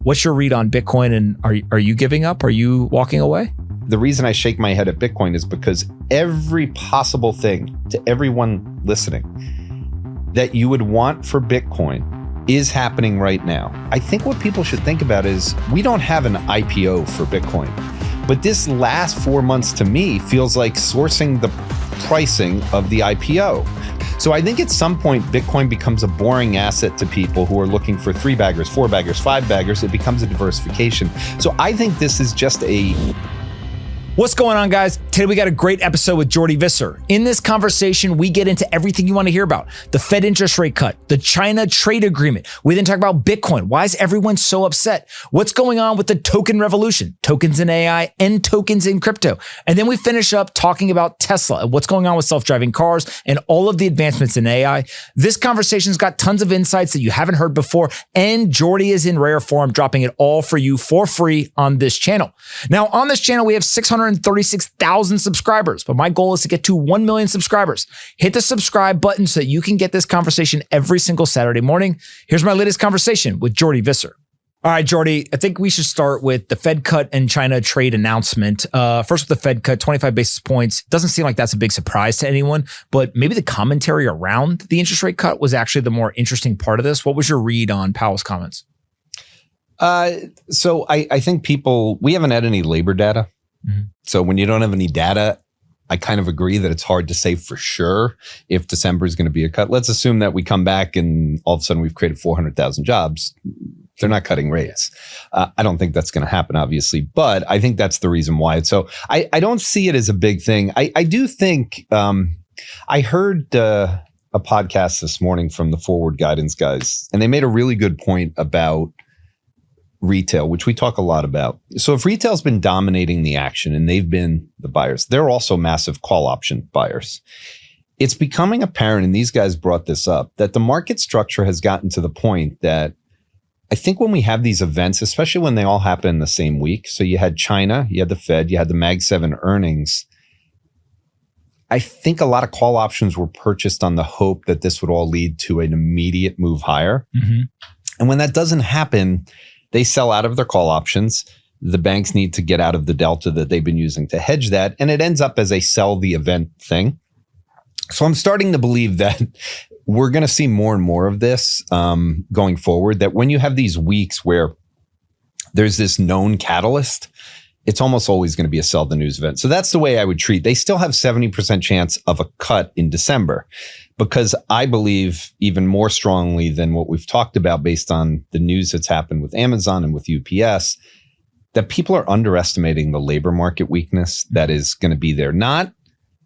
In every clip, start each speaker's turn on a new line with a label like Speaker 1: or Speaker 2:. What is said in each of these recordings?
Speaker 1: What's your read on Bitcoin, and are you giving up? Are you walking away?
Speaker 2: The reason I shake my head at Bitcoin is because every possible thing to everyone listening that you would want for Bitcoin is happening right now. I think what people should think about is we don't have an IPO for Bitcoin, but this last 4 months to me feels like sourcing the pricing of the IPO. So I think at some point, Bitcoin becomes a boring asset to people who are looking for 3 baggers, 4 baggers, 5 baggers. It becomes a diversification. So I think this is just a...
Speaker 1: What's going on, guys? Today we got a great episode with Jordi Visser. In this conversation, we get into everything you want to hear about. The Fed interest rate cut, the China trade agreement. We then talk about Bitcoin. Why is everyone so upset? What's going on with the token revolution, tokens in AI and tokens in crypto? And then we finish up talking about Tesla and what's going on with self-driving cars and all of the advancements in AI. This conversation's got tons of insights that you haven't heard before, and Jordi is in rare form, dropping it all for you for free on this channel. Now, on this channel, we have 636,000 subscribers, but my goal is to get to 1 million subscribers. Hit the subscribe button so that you can get this conversation every single Saturday morning. Here's my latest conversation with Jordi Visser. All right, Jordi, I think we should start with the Fed cut and China trade announcement. First with the Fed cut, 25 basis points. Doesn't seem like that's a big surprise to anyone, but maybe the commentary around the interest rate cut was actually the more interesting part of this. What was your read on Powell's comments?
Speaker 2: So I think we haven't had any labor data. Mm-hmm. So when you don't have any data, I kind of agree that it's hard to say for sure if December is going to be a cut. Let's assume that we come back and all of a sudden we've created 400,000 jobs. They're not cutting rates. I don't think that's going to happen, obviously, but I think that's the reason why. So I don't see it as a big thing. I do think I heard a podcast this morning from the Forward Guidance guys, and they made a really good point about retail, which we talk a lot about. So if retail's been dominating the action and they've been the buyers, they're also massive call option buyers. It's becoming apparent, and these guys brought this up, that the market structure has gotten to the point that I think when we have these events, especially when they all happen in the same week, so you had China, you had the Fed, you had the Mag 7 earnings, I think a lot of call options were purchased on the hope that this would all lead to an immediate move higher. Mm-hmm. And when that doesn't happen, they sell out of their call options. The banks need to get out of the delta that they've been using to hedge that. And it ends up as a sell the event thing. So I'm starting to believe that we're going to see more and more of this going forward, that when you have these weeks where there's this known catalyst, it's almost always going to be a sell the news event. So that's the way I would treat. They still have 70% chance of a cut in December, because I believe even more strongly than what we've talked about based on the news that's happened with Amazon and with UPS, that people are underestimating the labor market weakness that is going to be there. Not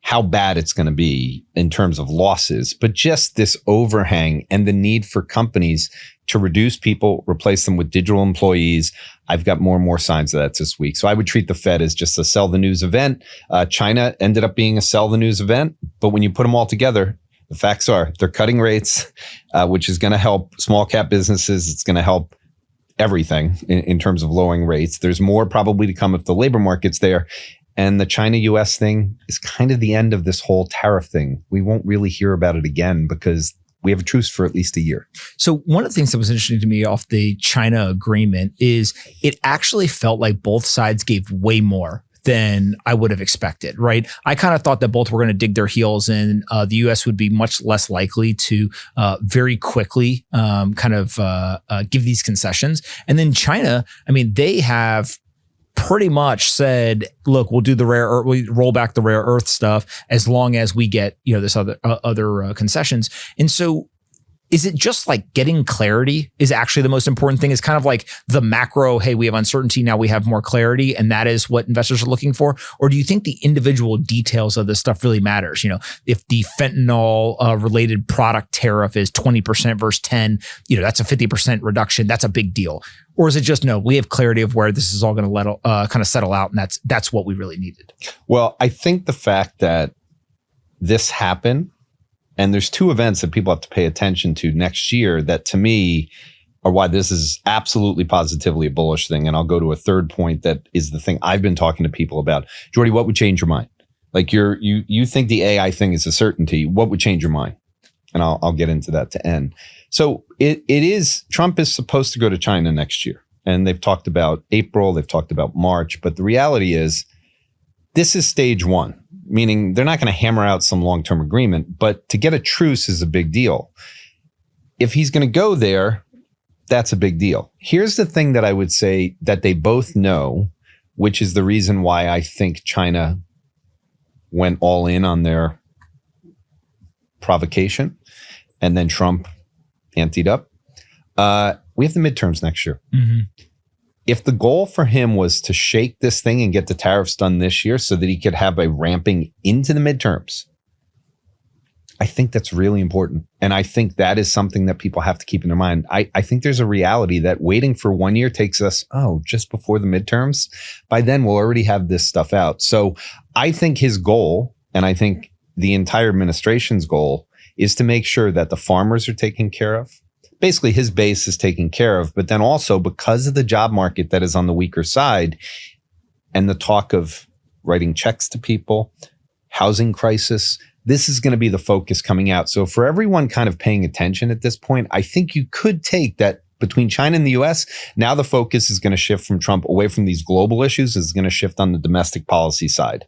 Speaker 2: how bad it's going to be in terms of losses, but just this overhang and the need for companies to reduce people, replace them with digital employees. I've got more and more signs of that this week. So I would treat the Fed as just a sell the news event. China ended up being a sell the news event, but when you put them all together, the facts are they're cutting rates, which is going to help small cap businesses. It's going to help everything in terms of lowering rates. There's more probably to come if the labor market's there. And the China-US thing is kind of the end of this whole tariff thing. We won't really hear about it again because we have a truce for at least a year.
Speaker 1: So one of the things that was interesting to me off the China agreement is it actually felt like both sides gave way more than I would have expected, right? I kind of thought that both were going to dig their heels in. The U.S. would be much less likely to very quickly give these concessions. And then China, I mean, they have pretty much said, look, we'll do we roll back the rare earth stuff as long as we get, this other concessions. And so is it just like getting clarity is actually the most important thing? Is kind of like the macro, hey, we have uncertainty, now we have more clarity, and that is what investors are looking for? Or do you think the individual details of this stuff really matters? If the fentanyl related product tariff is 20% versus 10, that's a 50% reduction. That's a big deal. Or is it just, no, we have clarity of where this is all going to kind of settle out, and that's what we really needed?
Speaker 2: Well, I think the fact that this happened, and there's two events that people have to pay attention to next year that to me are why this is absolutely positively a bullish thing. And I'll go to a third point that is the thing I've been talking to people about. Jordi, what would change your mind? Like you think the AI thing is a certainty. What would change your mind? And I'll get into that to end. So it is, Trump is supposed to go to China next year. And they've talked about April, they've talked about March, but the reality is this is stage one, meaning they're not going to hammer out some long-term agreement, but to get a truce is a big deal. If he's going to go there, that's a big deal. Here's the thing that I would say that they both know, which is the reason why I think China went all in on their provocation and then Trump anteed up. We have the midterms next year. Mm-hmm. If the goal for him was to shake this thing and get the tariffs done this year so that he could have a ramping into the midterms, I think that's really important. And I think that is something that people have to keep in their mind. I think there's a reality that waiting for 1 year takes us, just before the midterms. By then, we'll already have this stuff out. So I think his goal, and I think the entire administration's goal, is to make sure that the farmers are taken care of. Basically, his base is taken care of. But then also, because of the job market that is on the weaker side and the talk of writing checks to people, housing crisis, this is going to be the focus coming out. So for everyone kind of paying attention at this point, I think you could take that between China and the US, now the focus is going to shift from Trump away from these global issues, is going to shift on the domestic policy side.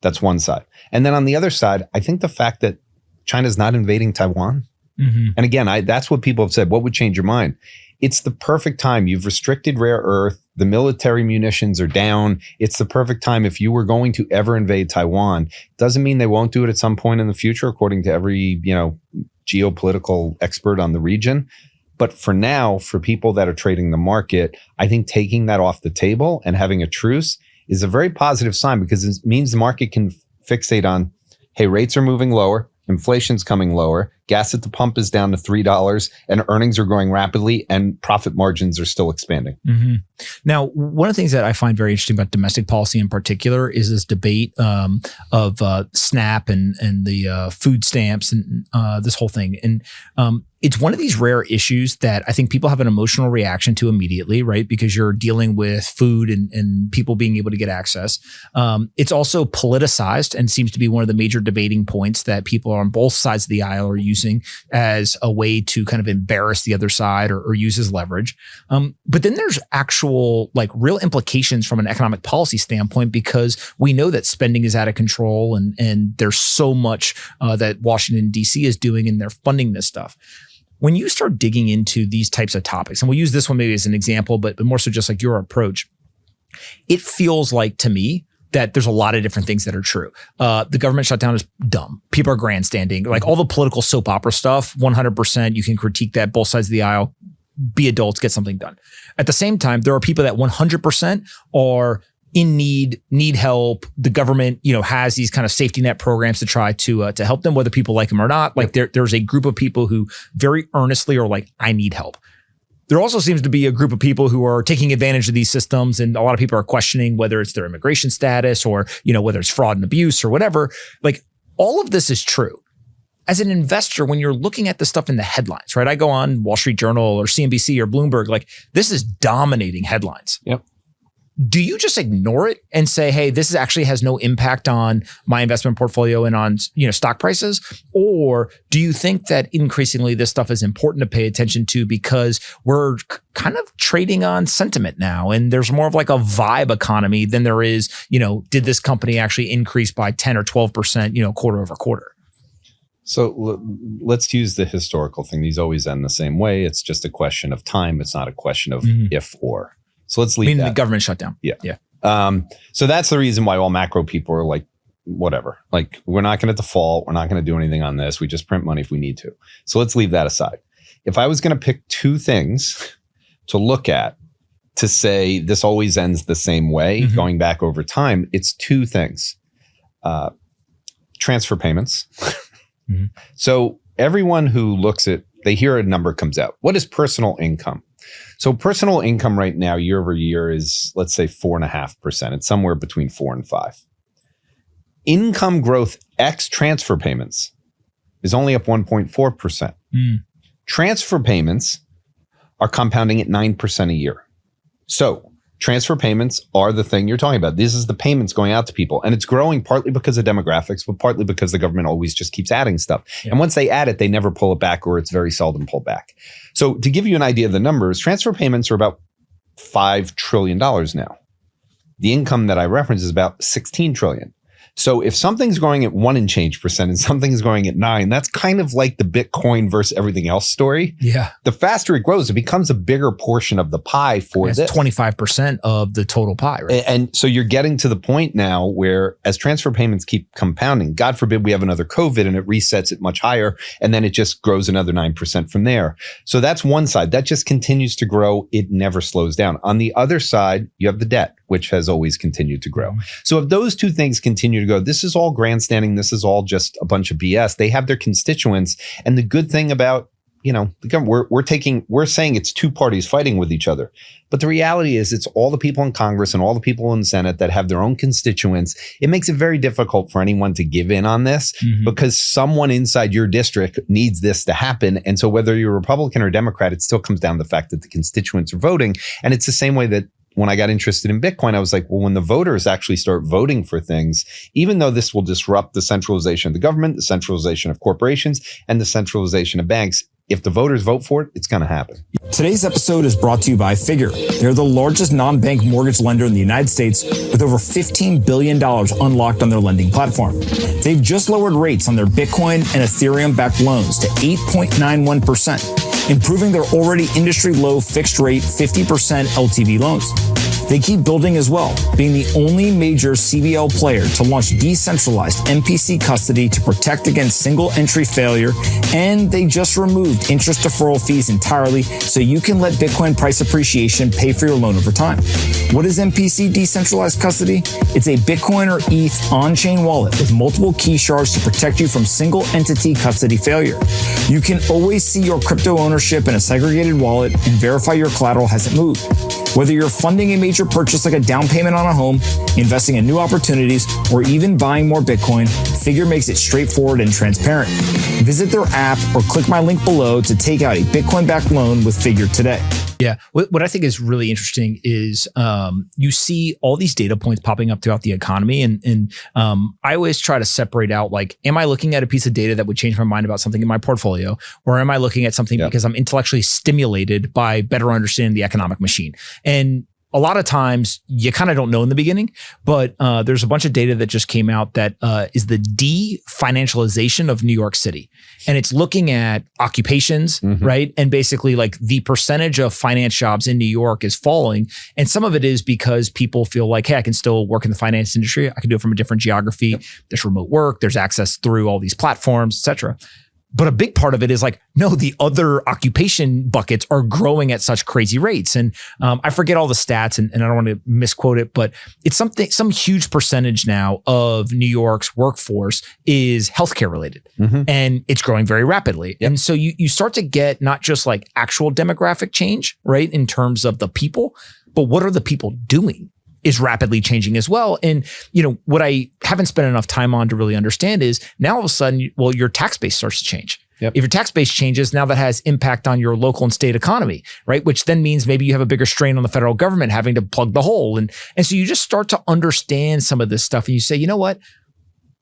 Speaker 2: That's one side. And then on the other side, I think the fact that China's not invading Taiwan. Mm-hmm. And again, that's what people have said. What would change your mind? It's the perfect time. You've restricted rare earth. The military munitions are down. It's the perfect time if you were going to ever invade Taiwan. Doesn't mean they won't do it at some point in the future, according to every, geopolitical expert on the region. But for now, for people that are trading the market, I think taking that off the table and having a truce is a very positive sign, because it means the market can fixate on, hey, rates are moving lower. Inflation's coming lower. Gas at the pump is down to $3 and earnings are growing rapidly and profit margins are still expanding.
Speaker 1: Mm-hmm. Now, one of the things that I find very interesting about domestic policy in particular is this debate of SNAP and the food stamps and this whole thing. And it's one of these rare issues that I think people have an emotional reaction to immediately, right? Because you're dealing with food and people being able to get access. It's also politicized and seems to be one of the major debating points that people on both sides of the aisle are using as a way to kind of embarrass the other side or use as leverage. But then there's actual real implications from an economic policy standpoint, because we know that spending is out of control and there's so much that Washington, D.C. is doing and they're funding this stuff. When you start digging into these types of topics, and we'll use this one maybe as an example, but more so just like your approach, it feels like to me that there's a lot of different things that are true. The government shutdown is dumb. People are grandstanding. Like all the political soap opera stuff, 100%, you can critique that, both sides of the aisle, be adults, get something done. At the same time, there are people that 100% are in need help. The government, has these kind of safety net programs to try to help them, whether people like them or not. Like there's a group of people who very earnestly are like, I need help. There also seems to be a group of people who are taking advantage of these systems, and a lot of people are questioning whether it's their immigration status or, whether it's fraud and abuse or whatever. Like all of this is true. As an investor, when you're looking at the stuff in the headlines, right? I go on Wall Street Journal or CNBC or Bloomberg, like this is dominating headlines.
Speaker 2: Yep.
Speaker 1: Do you just ignore it and say, hey, this actually has no impact on my investment portfolio and on, stock prices? Or do you think that increasingly this stuff is important to pay attention to because we're kind of trading on sentiment now and there's more of like a vibe economy than there is, did this company actually increase by 10 or 12%, quarter over quarter?
Speaker 2: So let's use the historical thing. These always end the same way. It's just a question of time. It's not a question of if or. So let's leave that.
Speaker 1: Meaning the government shutdown.
Speaker 2: Yeah. So that's the reason why all macro people are like, whatever. Like, we're not going to default. We're not going to do anything on this. We just print money if we need to. So let's leave that aside. If I was going to pick two things to look at to say this always ends the same way, going back over time, it's two things. Transfer payments. So everyone who looks at, they hear a number comes out. What is personal income? So personal income right now, year over year, is, let's say, 4.5%. It's somewhere between 4 and 5. Income growth ex transfer payments is only up 1.4%. Transfer payments are compounding at 9% a year. So transfer payments are the thing you're talking about. This is the payments going out to people. And it's growing partly because of demographics, but partly because the government always just keeps adding stuff. Yeah. And once they add it, they never pull it back, or it's very seldom pulled back. So to give you an idea of the numbers, transfer payments are about $5 trillion now. The income that I reference is about 16 trillion. So if something's growing at 1% and change and something's growing at 9%, that's kind of like the Bitcoin versus everything else story.
Speaker 1: Yeah.
Speaker 2: The faster it grows, it becomes a bigger portion of the pie for this.
Speaker 1: 25% of the total pie, right?
Speaker 2: And so you're getting to the point now where as transfer payments keep compounding, God forbid we have another COVID and it resets it much higher, and then it just grows another 9% from there. So that's one side. That just continues to grow. It never slows down. On the other side, you have the debt, which has always continued to grow. So if those two things continue to go, this is all grandstanding. This is all just a bunch of BS. They have their constituents. And the good thing about, the government, we're saying it's two parties fighting with each other. But the reality is it's all the people in Congress and all the people in the Senate that have their own constituents. It makes it very difficult for anyone to give in on this because someone inside your district needs this to happen. And so whether you're Republican or Democrat, it still comes down to the fact that the constituents are voting. And it's the same way that when I got interested in Bitcoin, I was like, well, when the voters actually start voting for things, even though this will disrupt the centralization of the government, the centralization of corporations, and the centralization of banks, if the voters vote for it, it's going to happen.
Speaker 1: Today's episode is brought to you by Figure. They're the largest non-bank mortgage lender in the United States with over $15 billion unlocked on their lending platform. They've just lowered rates on their Bitcoin and Ethereum-backed loans to 8.91%, improving their already industry-low fixed-rate 50% LTV loans. They keep building as well, being the only major CBL player to launch decentralized MPC custody to protect against single entry failure, and they just removed interest deferral fees entirely so you can let Bitcoin price appreciation pay for your loan over time. What is MPC decentralized custody? It's a Bitcoin or ETH on-chain wallet with multiple key shards to protect you from single entity custody failure. You can always see your crypto ownership in a segregated wallet and verify your collateral hasn't moved. Whether you're funding a major purchase like a down payment on a home, investing in new opportunities, or even buying more Bitcoin, Figure makes it straightforward and transparent. Visit their app or click my link below to take out a Bitcoin-backed loan with Figure today. Yeah. What I think is really interesting is you see all these data points popping up throughout the economy. And I always try to separate out, like, am I looking at a piece of data that would change my mind about something in my portfolio? Or am I looking at something because I'm intellectually stimulated by better understanding the economic machine? And a lot of times you kind of don't know in the beginning, but there's a bunch of data that just came out that is the de-financialization of New York City. And it's looking at occupations, right? And basically like the percentage of finance jobs in New York is falling. And some of it is because people feel like, hey, I can still work in the finance industry. I can do it from a different geography. There's remote work. There's access through all these platforms, et cetera. But a big part of it is like, no, the other occupation buckets are growing at such crazy rates. And I forget all the stats and I don't want to misquote it, but it's some huge percentage now of New York's workforce is healthcare related and it's growing very rapidly. And so you start to get not just like actual demographic change, right? In terms of the people, but what are the people doing? Is rapidly changing as well. And, what I haven't spent enough time on to really understand is now all of a sudden, well, your tax base starts to change. If your tax base changes, now that has impact on your local and state economy, right? Which then means maybe you have a bigger strain on the federal government having to plug the hole. And so you just start to understand some of this stuff and you say, you know what?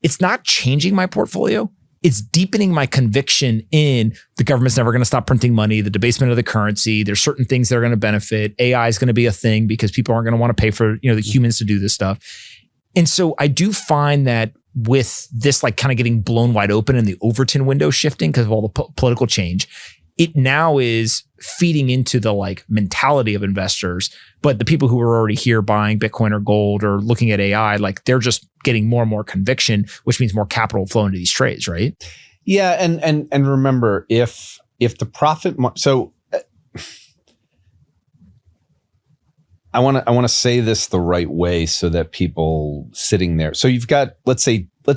Speaker 1: It's not changing my portfolio. It's deepening my conviction in the government's never going to stop printing money, the debasement of the currency. There's certain things that are going to benefit. AI is going to be a thing because people aren't going to want to pay for, the humans to do this stuff. And so I do find that with this like kind of getting blown wide open and the Overton window shifting because of all the political change, it now is feeding into the like mentality of investors. But the people who are already here buying Bitcoin or gold or looking at AI, like they're just getting more and more conviction, which means more capital flow into these trades, right?
Speaker 2: Yeah, and remember, if the profit, so I want to say this the right way so that people sitting there. So you've got, let's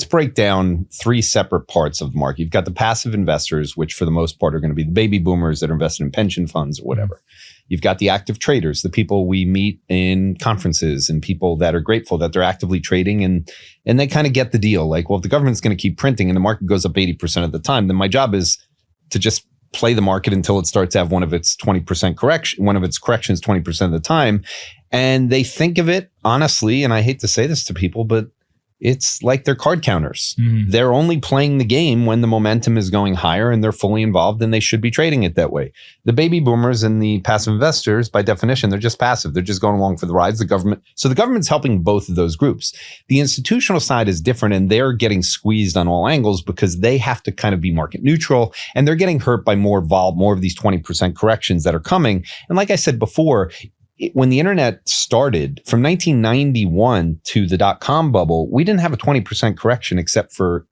Speaker 2: break down three separate parts of the market. You've got the passive investors, which for the most part are going to be the baby boomers that are invested in pension funds or whatever. You've got the active traders, the people we meet in conferences and people that are grateful that they're actively trading and they kind of get the deal. Like, well, if the government's going to keep printing and the market goes up 80% of the time, then my job is to just play the market until it starts to have one of its corrections 20% of the time. And they think of it honestly, and I hate to say this to people, but It's like they're card counters.
Speaker 1: Mhm.
Speaker 2: They're only playing the game when the momentum is going higher and they're fully involved, and they should be trading it that way. The baby boomers and the passive investors, by definition, they're just passive. They're just going along for the rides. The government's helping both of those groups. The institutional side is different, and they're getting squeezed on all angles because they have to kind of be market neutral, and they're getting hurt by more of these 20% corrections that are coming. And like I said before, when the internet started from 1991 to the dot-com bubble, we didn't have a 20% correction except for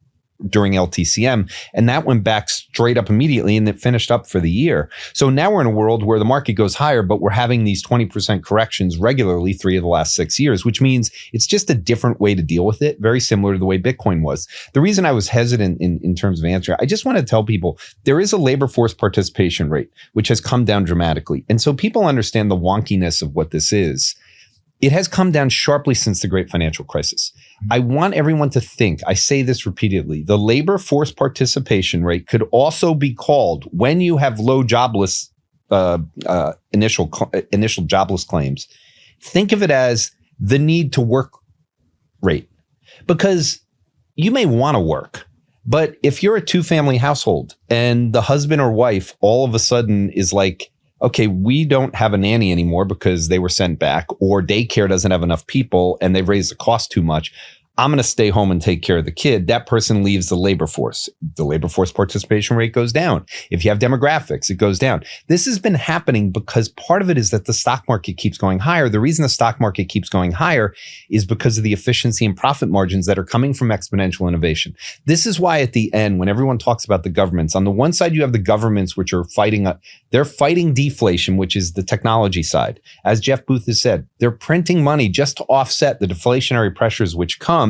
Speaker 2: during LTCM. And that went back straight up immediately, and it finished up for the year. So now we're in a world where the market goes higher, but we're having these 20% corrections regularly 3 of the last 6 years, which means it's just a different way to deal with it, very similar to the way Bitcoin was. The reason I was hesitant in terms of answer, I just want to tell people there is a labor force participation rate, which has come down dramatically. And so people understand the wonkiness of what this is. It has come down sharply since the great financial crisis. I want everyone to think, I say this repeatedly, the labor force participation rate could also be called, when you have low jobless, initial jobless claims, think of it as the need to work rate. Because you may want to work, but if you're a 2-family household and the husband or wife all of a sudden is like, okay, we don't have a nanny anymore because they were sent back, or daycare doesn't have enough people and they've raised the cost too much, I'm going to stay home and take care of the kid. That person leaves the labor force. The labor force participation rate goes down. If you have demographics, it goes down. This has been happening because part of it is that the stock market keeps going higher. The reason the stock market keeps going higher is because of the efficiency and profit margins that are coming from exponential innovation. This is why at the end, when everyone talks about the governments, on the one side, you have the governments, which are they're fighting deflation, which is the technology side. As Jeff Booth has said, they're printing money just to offset the deflationary pressures which come.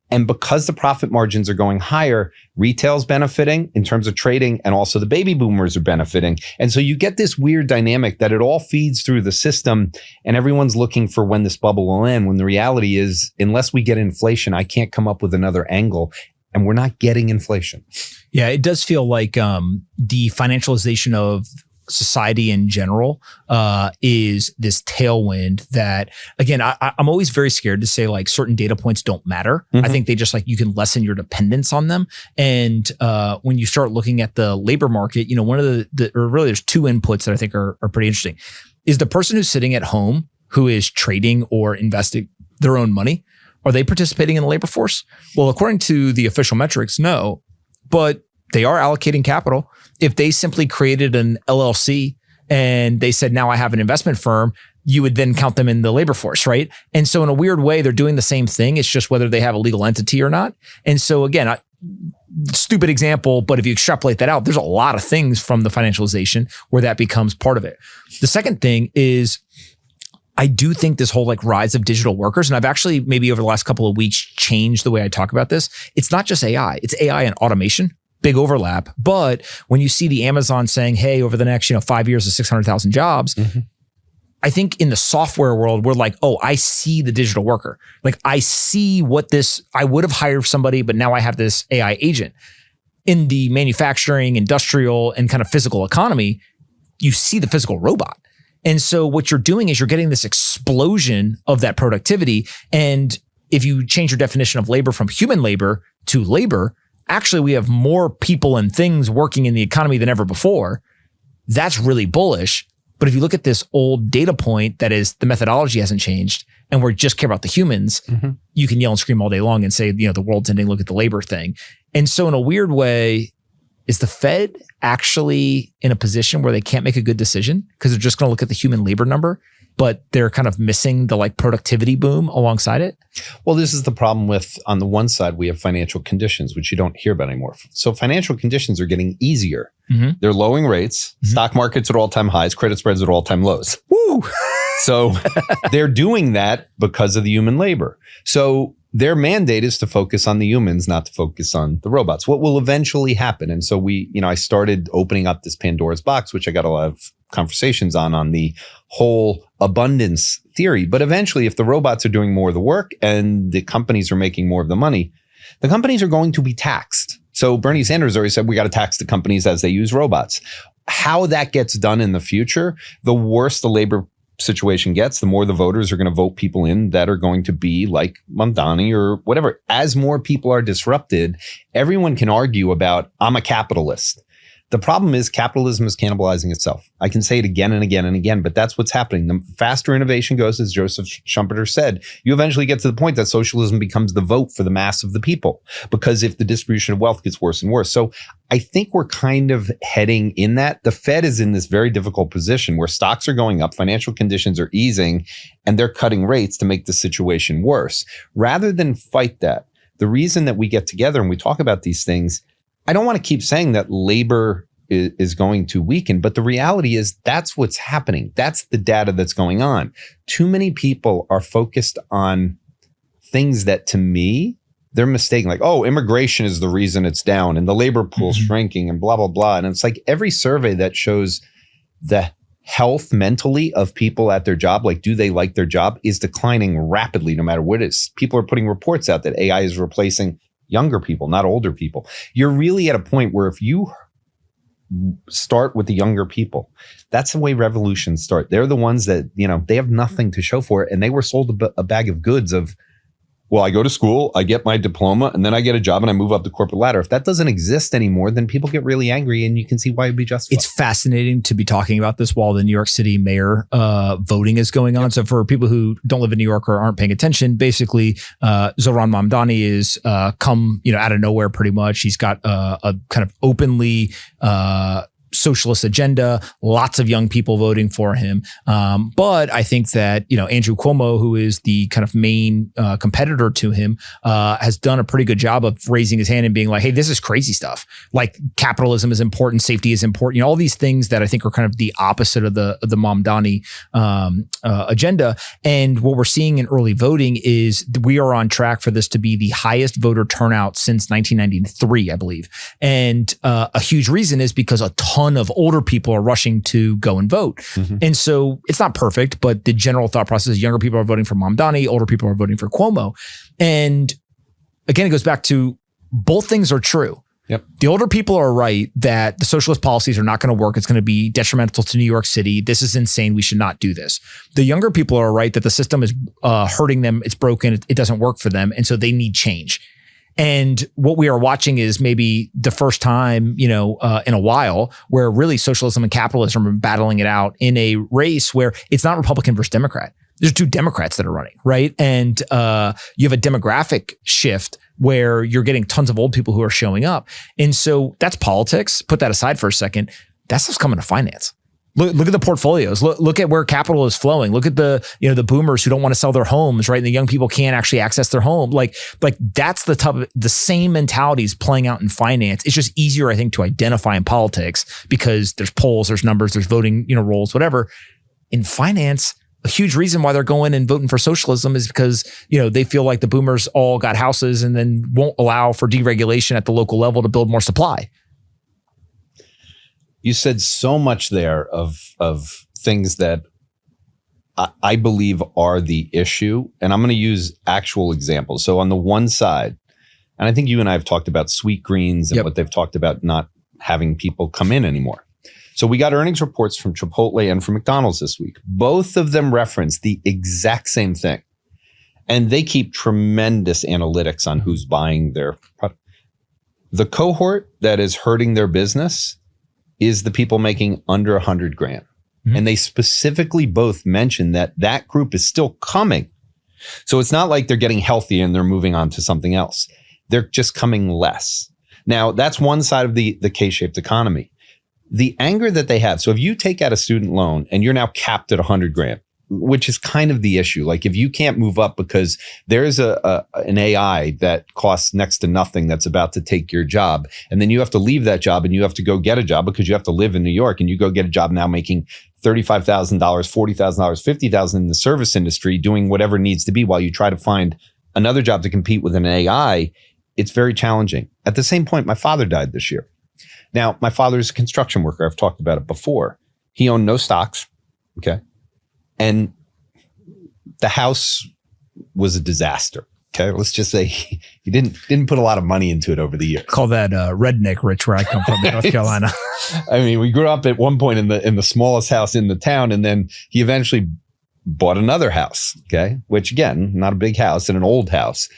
Speaker 2: And because the profit margins are going higher, retail's benefiting in terms of trading, and also the baby boomers are benefiting. And so you get this weird dynamic that it all feeds through the system, and everyone's looking for when this bubble will end, when the reality is, unless we get inflation, I can't come up with another angle. And we're not getting inflation.
Speaker 1: Yeah, it does feel like the financialization of society in general is this tailwind that, again, I'm always very scared to say like certain data points don't matter. I think they just like, you can lessen your dependence on them. And when you start looking at the labor market, you know, one of or really there's 2 inputs that I think are pretty interesting. Is the person who's sitting at home who is trading or investing their own money, are they participating in the labor force? Well, according to the official metrics, no, but they are allocating capital. If they simply created an LLC and they said, now I have an investment firm, you would then count them in the labor force, right? And so in a weird way, they're doing the same thing. It's just whether they have a legal entity or not. And so again, stupid example, but if you extrapolate that out, there's a lot of things from the financialization where that becomes part of it. The second thing is, I do think this whole like rise of digital workers, and I've actually maybe over the last couple of weeks changed the way I talk about this. It's not just AI, it's AI and automation. Big overlap. But when you see the Amazon saying, hey, over the next 5 years of 600,000 jobs, I think in the software world, we're like, oh, I see the digital worker. Like I see I would have hired somebody, but now I have this AI agent. In the manufacturing, industrial, and kind of physical economy, you see the physical robot. And so what you're doing is you're getting this explosion of that productivity. And if you change your definition of labor from human labor to labor, actually, we have more people and things working in the economy than ever before. That's really bullish. But if you look at this old data point, that is the methodology hasn't changed and we're just care about the humans, you can yell and scream all day long and say, the world's ending, look at the labor thing. And so in a weird way, is the Fed actually in a position where they can't make a good decision because they're just going to look at the human labor number, but they're kind of missing the like productivity boom alongside it?
Speaker 2: Well, this is the problem with, on the one side, we have financial conditions, which you don't hear about anymore. So financial conditions are getting easier. They're lowering rates. Stock markets at all-time highs, credit spreads at all-time lows.
Speaker 1: Woo!
Speaker 2: So they're doing that because of the human labor. So their mandate is to focus on the humans, not to focus on the robots. What will eventually happen? And so I started opening up this Pandora's box, which I got a lot of conversations on the whole abundance theory. But eventually, if the robots are doing more of the work and the companies are making more of the money, the companies are going to be taxed. So Bernie Sanders already said we got to tax the companies as they use robots. How that gets done in the future, the worse the labor situation gets, the more the voters are going to vote people in that are going to be like Mamdani or whatever. As more people are disrupted, everyone can argue about, I'm a capitalist. The problem is capitalism is cannibalizing itself. I can say it again and again and again, but that's what's happening. The faster innovation goes, as Joseph Schumpeter said, you eventually get to the point that socialism becomes the vote for the mass of the people, because if the distribution of wealth gets worse and worse. So I think we're kind of heading in that. The Fed is in this very difficult position where stocks are going up, financial conditions are easing, and they're cutting rates to make the situation worse. Rather than fight that, the reason that we get together and we talk about these things, I don't want to keep saying that labor is going to weaken, but the reality is that's what's happening. That's the data that's going on. Too many people are focused on things that, to me, they're mistaken. Like, oh, immigration is the reason it's down and the labor pool's shrinking and blah, blah, blah. And it's like every survey that shows the health mentally of people at their job, like, do they like their job, is declining rapidly no matter what it is. People are putting reports out that AI is replacing younger people, not older people. You're really at a point where if you start with the younger people, that's the way revolutions start. They're the ones that, they have nothing to show for it. And they were sold a bag of goods of, well, I go to school, I get my diploma, and then I get a job and I move up the corporate ladder. If that doesn't exist anymore, then people get really angry, and you can see why it'd be justified.
Speaker 1: It's fascinating to be talking about this while the New York City mayor voting is going on. Yep. So for people who don't live in New York or aren't paying attention, basically Zohran Mamdani is come out of nowhere pretty much. He's got a kind of openly socialist agenda, lots of young people voting for him. But I think that, Andrew Cuomo, who is the kind of main competitor to him, has done a pretty good job of raising his hand and being like, hey, this is crazy stuff. Like, capitalism is important, safety is important, all these things that I think are kind of the opposite of the Mamdani agenda. And what we're seeing in early voting is we are on track for this to be the highest voter turnout since 1993, I believe. And a huge reason is because a ton of older people are rushing to go and vote. And so it's not perfect, but the general thought process is younger people are voting for Mamdani, older people are voting for Cuomo. And again, it goes back to both things are true.
Speaker 2: Yep.
Speaker 1: The older people are right that the socialist policies are not going to work. It's going to be detrimental to New York City. This is insane. We should not do this. The younger people are right that the system is hurting them. It's broken. It doesn't work for them. And so they need change. And what we are watching is maybe the first time, in a while, where really socialism and capitalism are battling it out in a race where it's not Republican versus Democrat. There's two Democrats that are running, right? And you have a demographic shift where you're getting tons of old people who are showing up. And so that's politics. Put that aside for a second. That stuff's coming to finance. Look at the portfolios. Look at where capital is flowing. Look at the the boomers who don't want to sell their homes, right? And the young people can't actually access their home. Like that's the same mentality is playing out in finance. It's just easier, I think, to identify in politics because there's polls, there's numbers, there's voting, rolls, whatever. In finance, a huge reason why they're going and voting for socialism is because, they feel like the boomers all got houses and then won't allow for deregulation at the local level to build more supply.
Speaker 2: You said so much there of things that I believe are the issue. And I'm going to use actual examples. So on the one side, and I think you and I have talked about sweet greens and what they've talked about not having people come in anymore. So we got earnings reports from Chipotle and from McDonald's this week. Both of them reference the exact same thing. And they keep tremendous analytics on who's buying their product. The cohort that is hurting their business is the people making under 100 grand. And they specifically both mentioned that group is still coming. So it's not like they're getting healthy and they're moving on to something else. They're just coming less. Now, that's one side of the K-shaped economy. The anger that they have. So if you take out a student loan and you're now capped at 100 grand, which is kind of the issue. Like if you can't move up because there's an AI that costs next to nothing that's about to take your job, and then you have to leave that job and you have to go get a job because you have to live in New York, and you go get a job now making $35,000, $40,000, $50,000 in the service industry doing whatever needs to be while you try to find another job to compete with an AI, it's very challenging. At the same point, my father died this year. Now, my father's a construction worker. I've talked about it before. He owned no stocks. Okay. And the house was a disaster. Okay, let's just say he didn't put a lot of money into it over the years.
Speaker 1: Call that redneck rich, where I come from in North Carolina.
Speaker 2: I mean, we grew up at one point in the smallest house in the town, and then he eventually bought another house, okay? Which again, not a big house and an old house,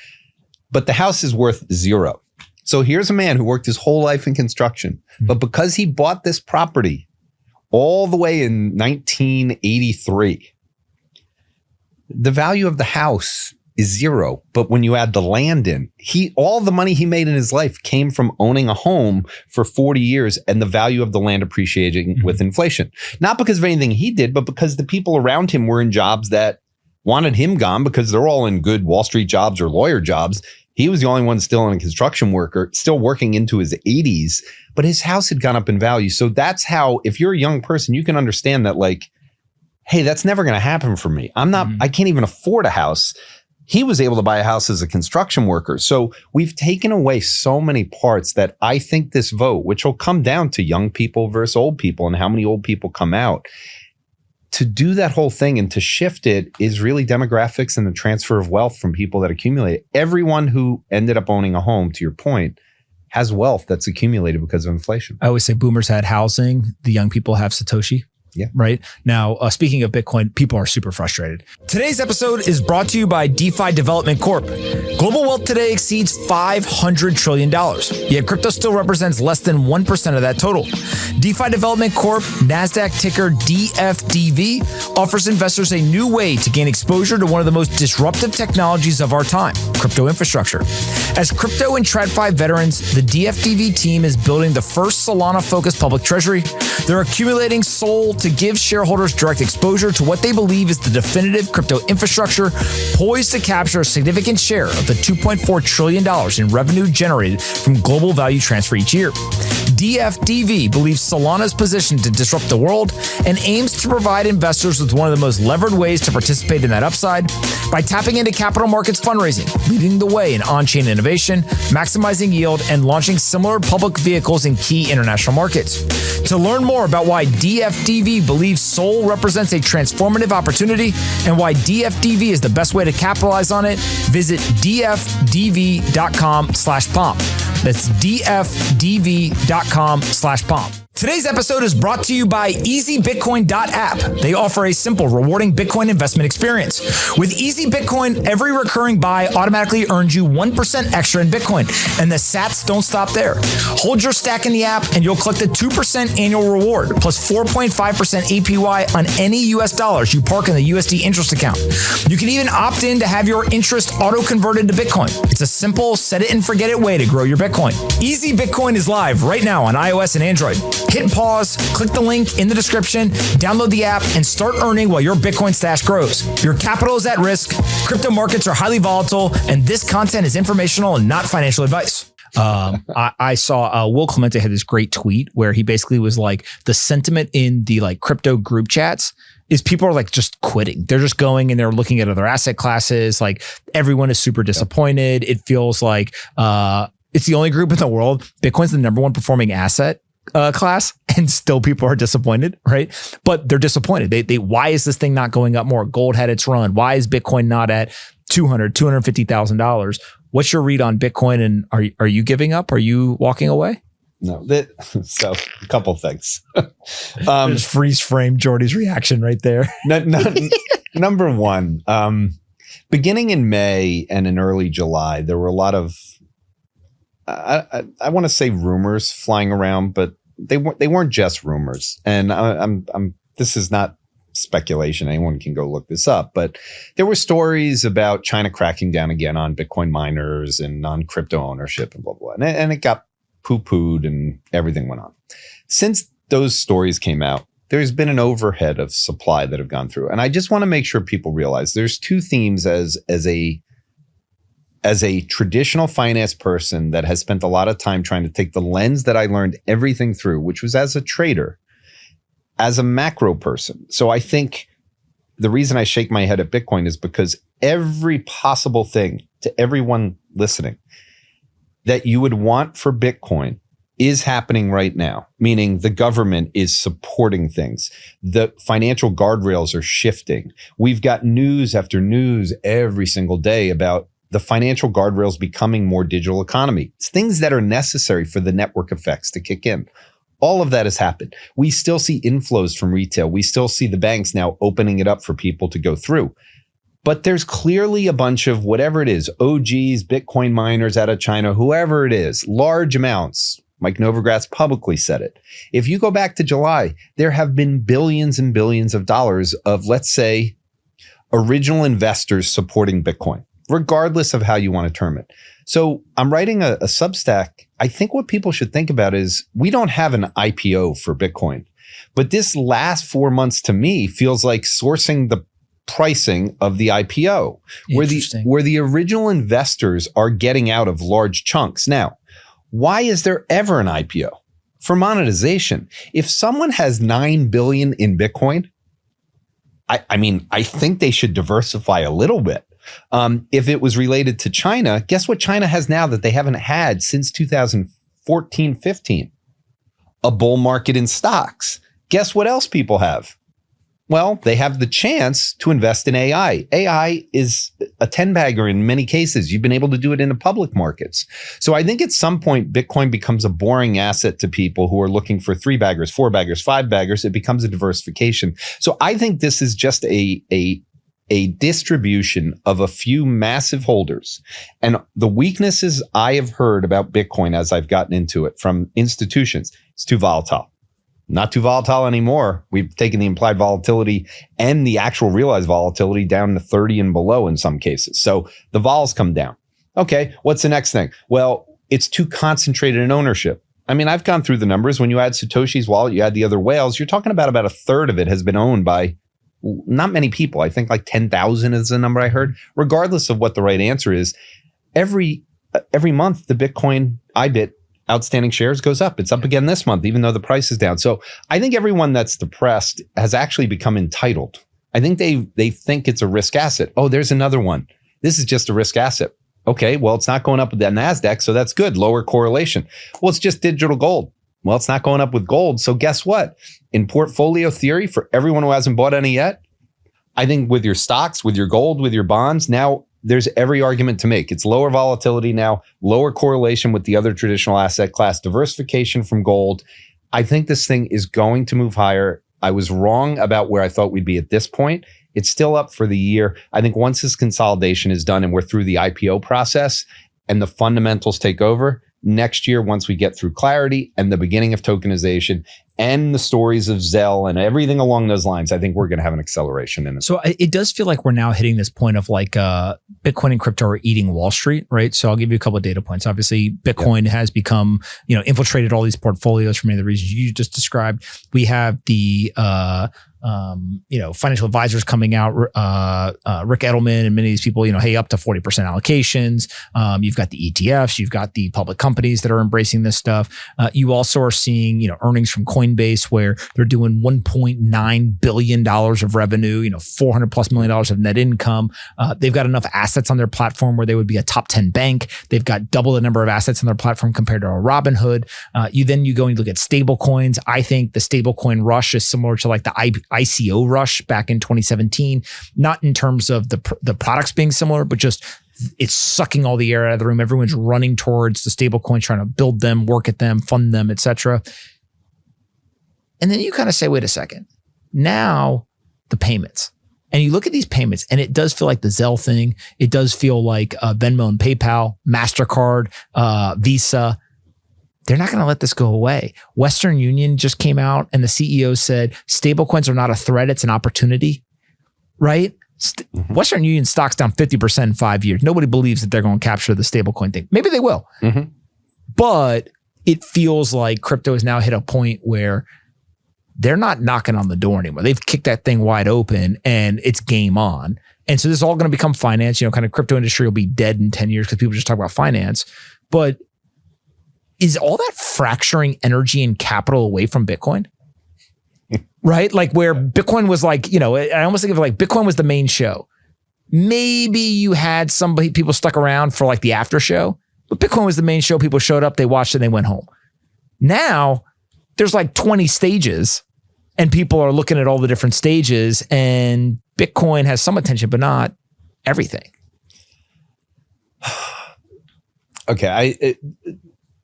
Speaker 2: but the house is worth zero. So here's a man who worked his whole life in construction, but because he bought this property all the way in 1983, the value of the house is zero. But when you add the land in, all the money he made in his life came from owning a home for 40 years and the value of the land appreciating with inflation. Not because of anything he did, but because the people around him were in jobs that wanted him gone because they're all in good Wall Street jobs or lawyer jobs. He was the only one still in a construction worker, still working into his 80s, but his house had gone up in value. So that's how, if you're a young person, you can understand that, like, hey, that's never going to happen for me. I can't even afford a house. He was able to buy a house as a construction worker. So we've taken away so many parts that I think this vote, which will come down to young people versus old people and how many old people come out, to do that whole thing and to shift it is really demographics and the transfer of wealth from people that accumulate. Everyone who ended up owning a home, to your point, has wealth that's accumulated because of inflation.
Speaker 1: I always say boomers had housing. The young people have Satoshi.
Speaker 2: Yeah.
Speaker 1: Right. Now, speaking of Bitcoin, people are super frustrated. Today's episode is brought to you by DeFi Development Corp. Global wealth today exceeds $500 trillion, yet crypto still represents less than 1% of that total. DeFi Development Corp, NASDAQ ticker DFDV, offers investors a new way to gain exposure to one of the most disruptive technologies of our time, crypto infrastructure. As crypto and TradFi veterans, the DFDV team is building the first Solana-focused public treasury. They're accumulating SOL to give shareholders direct exposure to what they believe is the definitive crypto infrastructure poised to capture a significant share of the $2.4 trillion in revenue generated from global value transfer each year. DFDV believes Solana is positioned to disrupt the world and aims to provide investors with one of the most levered ways to participate in that upside by tapping into capital markets fundraising, leading the way in on-chain innovation, maximizing yield, and launching similar public vehicles in key international markets. To learn more about why DFDV believes SOL represents a transformative opportunity and why DFDV is the best way to capitalize on it, visit dfdv.com/pomp. That's dfdv.com/pomp. Today's episode is brought to you by EasyBitcoin.app. They offer a simple, rewarding Bitcoin investment experience. With Easy Bitcoin, every recurring buy automatically earns you 1% extra in Bitcoin, and the sats don't stop there. Hold your stack in the app, and you'll collect a 2% annual reward, plus 4.5% APY on any US dollars you park in the USD interest account. You can even opt in to have your interest auto-converted to Bitcoin. It's a simple, set-it-and-forget-it way to grow your Bitcoin. Easy Bitcoin is live right now on iOS and Android. Hit pause, click the link in the description, download the app, and start earning while your Bitcoin stash grows. Your capital is at risk, crypto markets are highly volatile, and this content is informational and not financial advice. I saw Will Clemente had this great tweet where he basically was like, the sentiment in the like crypto group chats is people are like just quitting. They're just going and they're looking at other asset classes. Like everyone is super disappointed. It feels like it's the only group in the world. Bitcoin's the number one performing asset class, and still people are disappointed, right? But they're disappointed. They why is this thing not going up more? Gold had its run. Why is Bitcoin not at $250,000? What's your read on Bitcoin? And are you giving up? Are you walking away?
Speaker 2: No. So a couple things.
Speaker 1: Just freeze frame Jordi's reaction right there.
Speaker 2: Number one, beginning in May and in early July, there were a lot of I want to say rumors flying around, but they weren't just rumors. And this is not speculation. Anyone can go look this up, but there were stories about China cracking down again on Bitcoin miners and on crypto ownership and blah, blah, blah. And it got poo-pooed and everything went on. Since those stories came out, there's been an overhead of supply that have gone through. And I just want to make sure people realize there's two themes as a traditional finance person that has spent a lot of time trying to take the lens that I learned everything through, which was as a trader, as a macro person. So I think the reason I shake my head at Bitcoin is because every possible thing to everyone listening that you would want for Bitcoin is happening right now, meaning the government is supporting things. The financial guardrails are shifting. We've got news after news every single day about the financial guardrails becoming more digital economy. It's things that are necessary for the network effects to kick in. All of that has happened. We still see inflows from retail. We still see the banks now opening it up for people to go through. But there's clearly a bunch of whatever it is, OGs, Bitcoin miners out of China, whoever it is, large amounts. Mike Novogratz publicly said it. If you go back to July, there have been billions and billions of dollars of, let's say, original investors supporting Bitcoin, regardless of how you want to term it. So I'm writing a Substack. I think what people should think about is we don't have an IPO for Bitcoin, but this last 4 months to me feels like sourcing the pricing of the IPO, where the original investors are getting out of large chunks. Now, why is there ever an IPO? For monetization. If someone has 9 billion in Bitcoin, I mean, I think they should diversify a little bit. If it was related to China, guess what China has now that they haven't had since 2014, 15? A bull market in stocks. Guess what else people have? Well, they have the chance to invest in AI. AI is a 10-bagger in many cases. You've been able to do it in the public markets. So I think at some point, Bitcoin becomes a boring asset to people who are looking for 3-baggers, 4-baggers, 5-baggers. It becomes a diversification. So I think this is just a distribution of a few massive holders. And the weaknesses I have heard about Bitcoin as I've gotten into it from institutions, it's too volatile. Not too volatile anymore. We've taken the implied volatility and the actual realized volatility down to 30 and below in some cases. So the vols come down. Okay, what's the next thing? Well, it's too concentrated in ownership. I mean, I've gone through the numbers. When you add Satoshi's wallet, you add the other whales, you're talking about a third of it has been owned by not many people. I think like 10,000 is the number I heard. Regardless of what the right answer is, every month the Bitcoin IBIT outstanding shares goes up. It's up again this month, even though the price is down. So I think everyone that's depressed has actually become entitled. I think they think it's a risk asset. Oh, there's another one. This is just a risk asset. Okay, well, it's not going up with the NASDAQ, so that's good. Lower correlation. Well, it's just digital gold. Well, it's not going up with gold. So guess what? In portfolio theory, for everyone who hasn't bought any yet, I think with your stocks, with your gold, with your bonds, now there's every argument to make. It's lower volatility now, lower correlation with the other traditional asset class, diversification from gold. I think this thing is going to move higher. I was wrong about where I thought we'd be at this point. It's still up for the year. I think once this consolidation is done and we're through the IPO process and the fundamentals take over, next year, once we get through clarity and the beginning of tokenization and the stories of Zelle and everything along those lines, I think we're going to have an acceleration in it.
Speaker 1: So it does feel like we're now hitting this point of like Bitcoin and crypto are eating Wall Street, right? So I'll give you a couple of data points. Obviously, Bitcoin has become, infiltrated all these portfolios for many of the reasons you just described. We have the financial advisors coming out, Rick Edelman and many of these people, hey, up to 40% allocations. You've got the ETFs, you've got the public companies that are embracing this stuff. You also are seeing, earnings from Coinbase where they're doing $1.9 billion of revenue, $400 plus million of net income. They've got enough assets on their platform where they would be a top 10 bank. They've got double the number of assets on their platform compared to a Robinhood. You go and look at stablecoins. I think the stablecoin rush is similar to like the ICO rush back in 2017, not in terms of the products being similar, but just it's sucking all the air out of the room. Everyone's running towards the stablecoin, trying to build them, work at them, fund them, etc. And then you kind of say, wait a second, now the payments. And you look at these payments and it does feel like the Zelle thing. It does feel like Venmo and PayPal, MasterCard, Visa. They're not going to let this go away. Western Union just came out and the CEO said, stablecoins are not a threat, it's an opportunity, right? Western Union stock's down 50% in 5 years. Nobody believes that they're going to capture the stablecoin thing. Maybe they will. Mm-hmm. But it feels like crypto has now hit a point where they're not knocking on the door anymore. They've kicked that thing wide open and it's game on. And so this is all going to become finance. Kind of crypto industry will be dead in 10 years because people just talk about finance. But is all that fracturing energy and capital away from Bitcoin? Right? Like where Bitcoin was like, I almost think of it like Bitcoin was the main show. Maybe you had people stuck around for like the after show, but Bitcoin was the main show. People showed up, they watched it, and they went home. Now there's like 20 stages and people are looking at all the different stages and Bitcoin has some attention, but not everything.
Speaker 2: Okay.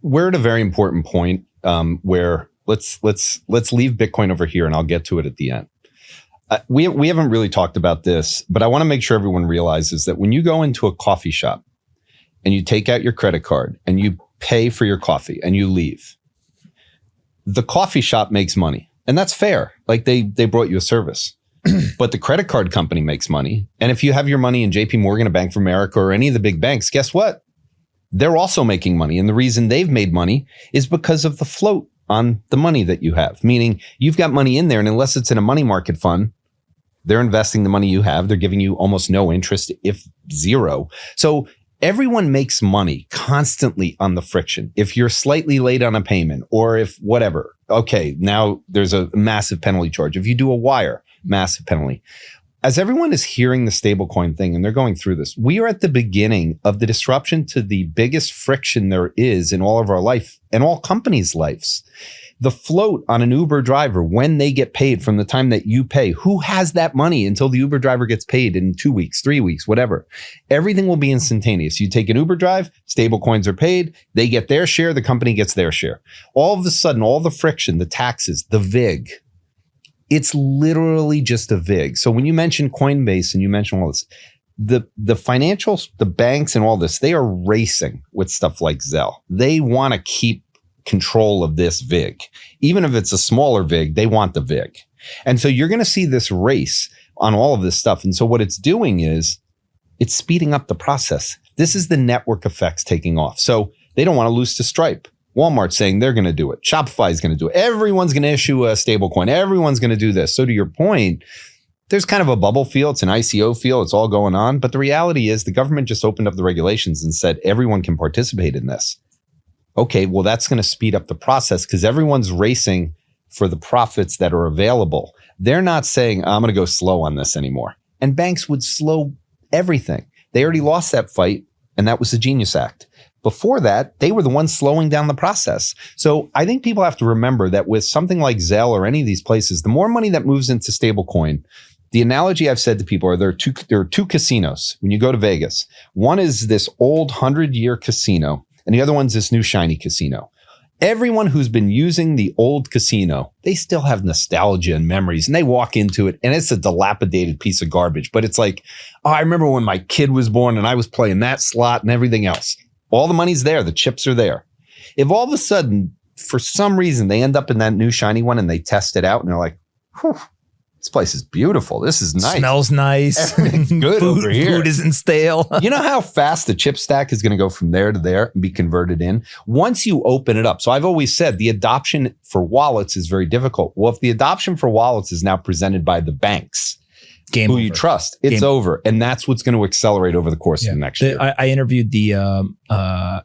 Speaker 2: We're at a very important point where let's leave Bitcoin over here, and I'll get to it at the end. We haven't really talked about this, but I want to make sure everyone realizes that when you go into a coffee shop and you take out your credit card and you pay for your coffee and you leave, the coffee shop makes money, and that's fair. Like they brought you a service, but the credit card company makes money. And if you have your money in JP Morgan, or Bank of America, or any of the big banks, guess what? They're also making money. And the reason they've made money is because of the float on the money that you have, meaning you've got money in there, and unless it's in a money market fund, they're investing the money you have. They're giving you almost no interest, if zero. So everyone makes money constantly on the friction. If you're slightly late on a payment, or if whatever, okay, now there's a massive penalty charge. If you do a wire, massive penalty. As everyone is hearing the stablecoin thing and they're going through this, we are at the beginning of the disruption to the biggest friction there is in all of our life and all companies' lives. The float on an Uber driver, when they get paid from the time that you pay, who has that money until the Uber driver gets paid in 2 weeks, 3 weeks, whatever? Everything will be instantaneous. You take an Uber drive, stable coins are paid, they get their share, the company gets their share. All of a sudden, all the friction, the taxes, the VIG, it's literally just a VIG. So when you mention Coinbase and you mention all this, the financials, the banks and all this, they are racing with stuff like Zelle. They want to keep control of this VIG. Even if it's a smaller VIG, they want the VIG. And so you're going to see this race on all of this stuff. And so what it's doing is it's speeding up the process. This is the network effects taking off. So they don't want to lose to Stripe. Walmart's saying they're going to do it. Shopify is going to do it. Everyone's going to issue a stable coin. Everyone's going to do this. So to your point, there's kind of a bubble feel. It's an ICO feel. It's all going on. But the reality is the government just opened up the regulations and said everyone can participate in this. Okay, well, that's going to speed up the process because everyone's racing for the profits that are available. They're not saying, I'm going to go slow on this anymore. And banks would slow everything. They already lost that fight, and that was the Genius Act. Before that, they were the ones slowing down the process. So I think people have to remember that with something like Zelle or any of these places, the more money that moves into stablecoin, the analogy I've said to people are there are two casinos when you go to Vegas. One is this old 100-year casino, and the other one's this new shiny casino. Everyone who's been using the old casino, they still have nostalgia and memories, and they walk into it and it's a dilapidated piece of garbage. But it's like, oh, I remember when my kid was born and I was playing that slot and everything else. All the money's there. The chips are there. If all of a sudden, for some reason, they end up in that new shiny one and they test it out and they're like, whew, this place is beautiful. This is nice.
Speaker 1: Smells nice.
Speaker 2: Everything's good over here.
Speaker 1: Food isn't stale.
Speaker 2: You know how fast the chip stack is going to go from there to there and be converted in once you open it up. So I've always said the adoption for wallets is very difficult. Well, if the adoption for wallets is now presented by the banks,
Speaker 1: Game
Speaker 2: who
Speaker 1: over.
Speaker 2: you trust, it's over. And that's what's going to accelerate over the course of the next year.
Speaker 1: I interviewed the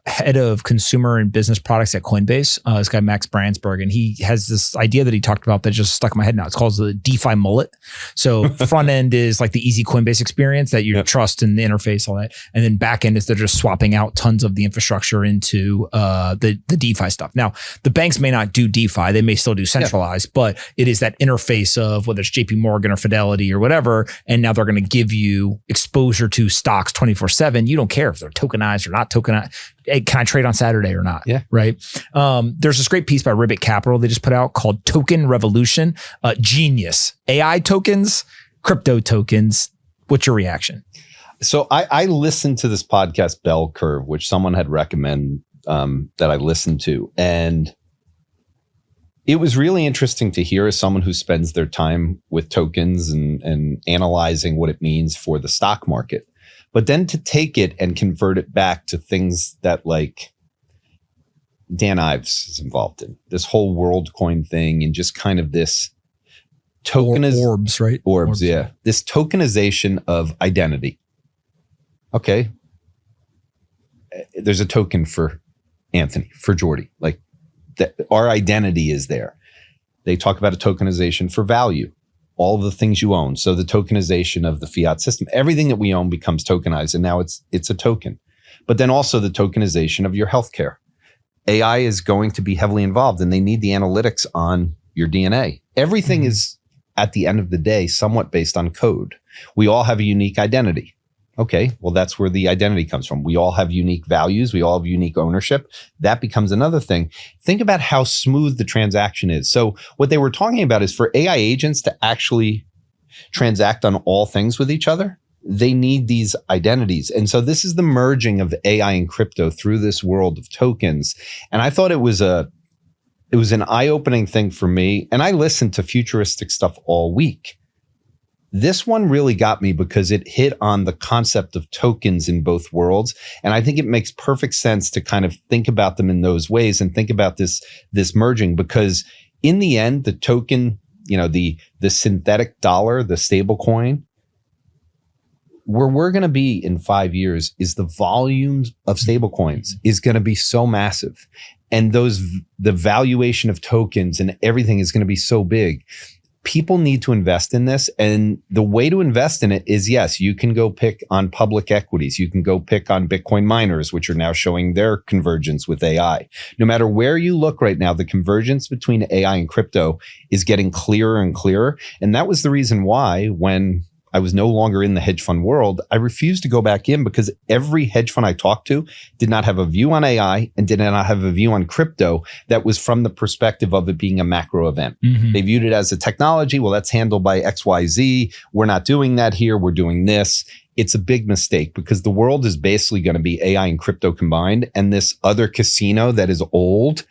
Speaker 1: head of consumer and business products at Coinbase, this guy, Max Brandsburg, and he has this idea that he talked about that just stuck in my head now. It's called the DeFi mullet. So front end is like the easy Coinbase experience that you trust in the interface, all that. And then back end is they're just swapping out tons of the infrastructure into the DeFi stuff. Now, the banks may not do DeFi. They may still do centralized, but it is that interface of whether it's JP Morgan or Fidelity or whatever. And now they're going to give you exposure to stocks 24/7. You don't care if they're tokenized or not tokenized. Hey, can I trade on Saturday or not?
Speaker 2: Yeah.
Speaker 1: Right. There's this great piece by Ribbit Capital they just put out called Token Revolution. Genius. AI tokens, crypto tokens. What's your reaction?
Speaker 2: So I listened to this podcast, Bell Curve, which someone had recommended that I listened to. And it was really interesting to hear as someone who spends their time with tokens and analyzing what it means for the stock market. But then to take it and convert it back to things that like Dan Ives is involved in, this whole WorldCoin thing and just kind of this
Speaker 1: Orbs, right?
Speaker 2: Orbs, yeah. This tokenization of identity. Okay. There's a token for Anthony, for Jordi. Like, that our identity is there. They talk about a tokenization for value, all of the things you own. So the tokenization of the fiat system, everything that we own becomes tokenized, and now it's a token. But then also the tokenization of your healthcare. AI is going to be heavily involved, and they need the analytics on your DNA. Everything is, at the end of the day, somewhat based on code. We all have a unique identity. Okay, well, that's where the identity comes from. We all have unique values. We all have unique ownership. That becomes another thing. Think about how smooth the transaction is. So what they were talking about is for AI agents to actually transact on all things with each other, they need these identities. And so this is the merging of AI and crypto through this world of tokens. And I thought it was an eye-opening thing for me. And I listened to futuristic stuff all week. This one really got me because it hit on the concept of tokens in both worlds. And I think it makes perfect sense to kind of think about them in those ways and think about this merging, because in the end, the token, the synthetic dollar, the stable coin, where we're going to be in 5 years is the volumes of stable coins is going to be so massive. And the valuation of tokens and everything is going to be so big. People need to invest in this. And the way to invest in it is, yes, you can go pick on public equities. You can go pick on Bitcoin miners, which are now showing their convergence with AI. No matter where you look right now, the convergence between AI and crypto is getting clearer and clearer. And that was the reason why when I was no longer in the hedge fund world, I refused to go back in, because every hedge fund I talked to did not have a view on AI and did not have a view on crypto that was from the perspective of it being a macro event. Mm-hmm. They viewed it as a technology. Well, that's handled by XYZ. We're not doing that here. We're doing this. It's a big mistake, because the world is basically going to be AI and crypto combined. And this other casino that is old,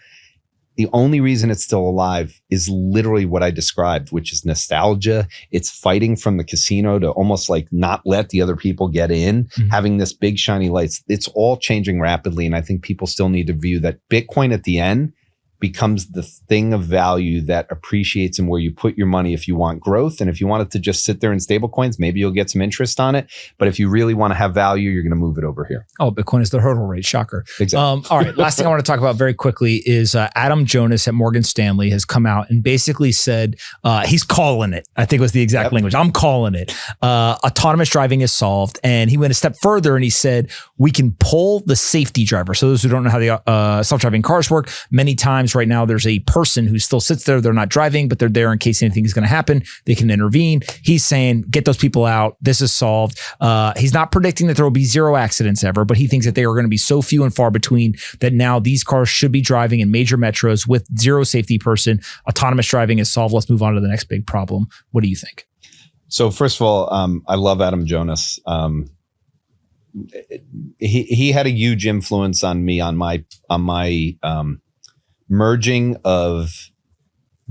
Speaker 2: the only reason it's still alive is literally what I described, which is nostalgia. It's fighting from the casino to almost like not let the other people get in, having this big shiny lights. It's all changing rapidly. And I think people still need to view that Bitcoin at the end becomes the thing of value that appreciates and where you put your money if you want growth. And if you want it to just sit there in stable coins, maybe you'll get some interest on it. But if you really want to have value, you're going to move it over here.
Speaker 1: Oh, Bitcoin is the hurdle rate. Shocker.
Speaker 2: Exactly.
Speaker 1: All right. Last thing I want to talk about very quickly is Adam Jonas at Morgan Stanley has come out and basically said he's calling it. I think was the exact language. I'm calling it. Autonomous driving is solved. And he went a step further and he said, we can pull the safety driver. So those who don't know how the self-driving cars work, many times right now there's a person who still sits there. They're not driving, but they're there in case anything is going to happen. They can intervene. He's saying, get those people out. This is solved. He's not predicting that there will be zero accidents ever, but he thinks that they are going to be so few and far between that now these cars should be driving in major metros with zero safety person. Autonomous driving is solved. Let's move on to the next big problem. What do you think?
Speaker 2: So first of all, I love Adam Jonas. He had a huge influence on me on my merging of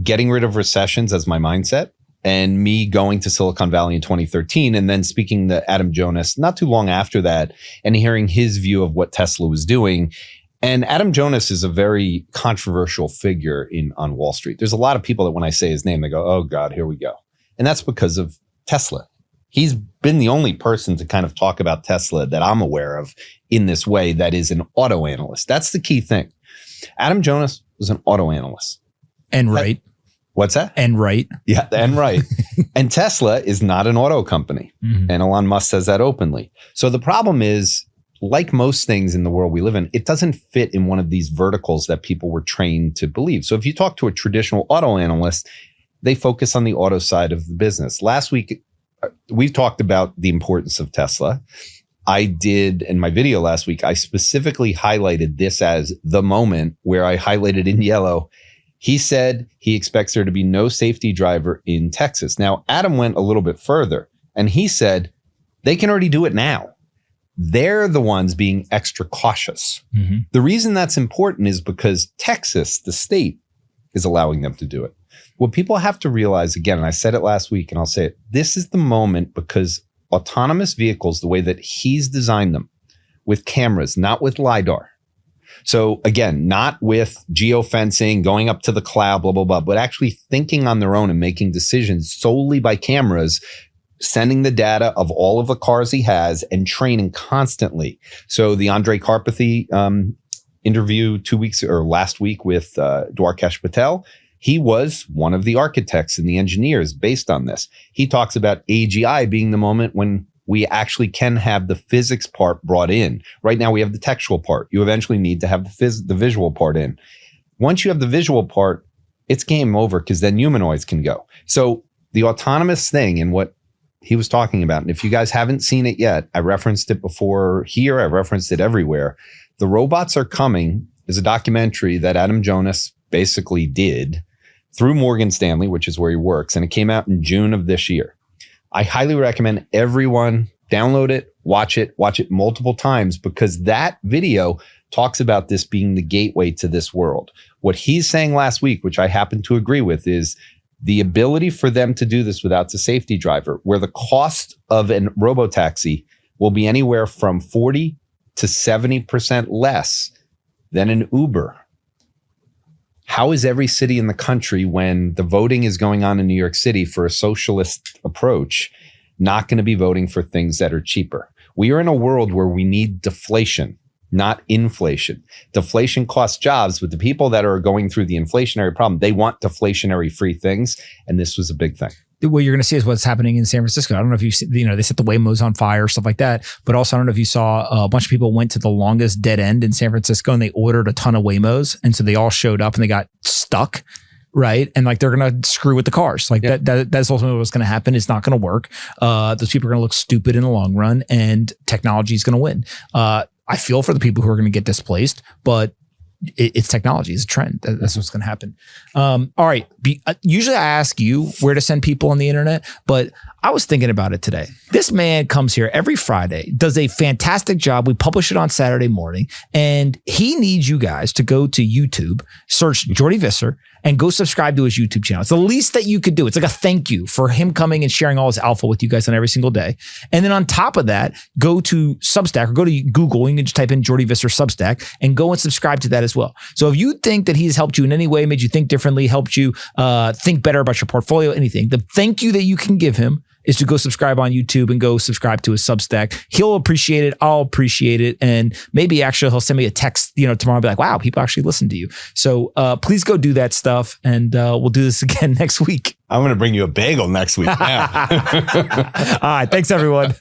Speaker 2: getting rid of recessions as my mindset, and me going to Silicon Valley in 2013, and then speaking to Adam Jonas not too long after that and hearing his view of what Tesla was doing. And Adam Jonas is a very controversial figure on Wall Street. There's a lot of people that when I say his name, they go, oh God, here we go. And that's because of Tesla. He's been the only person to kind of talk about Tesla that I'm aware of in this way that is an auto analyst. That's the key thing. Adam Jonas was an auto analyst.
Speaker 1: And right.
Speaker 2: What's that?
Speaker 1: And right.
Speaker 2: Yeah, and right. And Tesla is not an auto company. Mm-hmm. And Elon Musk says that openly. So the problem is, like most things in the world we live in, it doesn't fit in one of these verticals that people were trained to believe. So if you talk to a traditional auto analyst, they focus on the auto side of the business. Last week, we've talked about the importance of Tesla. I did in my video last week, I specifically highlighted this as the moment where I highlighted in yellow. He said he expects there to be no safety driver in Texas. Now, Adam went a little bit further and he said they can already do it now. They're the ones being extra cautious. Mm-hmm. The reason that's important is because Texas, the state, is allowing them to do it. What people have to realize, again, and I said it last week and I'll say it, this is the moment because autonomous vehicles, the way that he's designed them, with cameras, not with LiDAR. So again, not with geofencing, going up to the cloud, blah, blah, blah, but actually thinking on their own and making decisions solely by cameras, sending the data of all of the cars he has and training constantly. So the Andrej Karpathy interview last week with Dwarkesh Patel, he was one of the architects and the engineers based on this. He talks about AGI being the moment when we actually can have the physics part brought in. Right now we have the textual part. You eventually need to have the visual part in. Once you have the visual part, it's game over because then humanoids can go. So the autonomous thing and what he was talking about. And if you guys haven't seen it yet, I referenced it before here. I referenced it everywhere. The Robots Are Coming is a documentary that Adam Jonas basically did through Morgan Stanley, which is where he works. And it came out in June of this year. I highly recommend everyone download it, watch it multiple times, because that video talks about this being the gateway to this world. What he's saying last week, which I happen to agree with, is the ability for them to do this without the safety driver, where the cost of a robo-taxi will be anywhere from 40 to 70% less than an Uber. How is every city in the country, when the voting is going on in New York City for a socialist approach, not going to be voting for things that are cheaper? We are in a world where we need deflation, not inflation. Deflation costs jobs, but the people that are going through the inflationary problem, they want deflationary free things. And this was a big thing.
Speaker 1: What you're going to see is what's happening in San Francisco. I don't know if you see, they set the Waymos on fire, stuff like that. But also, I don't know if you saw a bunch of people went to the longest dead end in San Francisco and they ordered a ton of Waymos. And so they all showed up and they got stuck. Right. And like, they're going to screw with the cars. Like that's ultimately what's going to happen. It's not going to work. Those people are going to look stupid in the long run, and technology is going to win. I feel for the people who are going to get displaced, but it's technology. It's a trend. That's what's going to happen. All right. Usually I ask you where to send people on the internet, but I was thinking about it today. This man comes here every Friday, does a fantastic job. We publish it on Saturday morning, and he needs you guys to go to YouTube, search Jordi Visser, and go subscribe to his YouTube channel. It's the least that you could do. It's like a thank you for him coming and sharing all his alpha with you guys on every single day. And then on top of that, go to Substack or go to Google. You can just type in Jordi Visser Substack and go and subscribe to that as well. So if you think that he's helped you in any way, made you think differently, helped you think better about your portfolio, anything, the thank you that you can give him is to go subscribe on YouTube and go subscribe to his Substack. He'll appreciate it. I'll appreciate it. And maybe actually he'll send me a text, tomorrow and be like, wow, people actually listen to you. So please go do that stuff. And we'll do this again next week.
Speaker 2: I'm going to bring you a bagel next week. Yeah.
Speaker 1: All right. Thanks, everyone.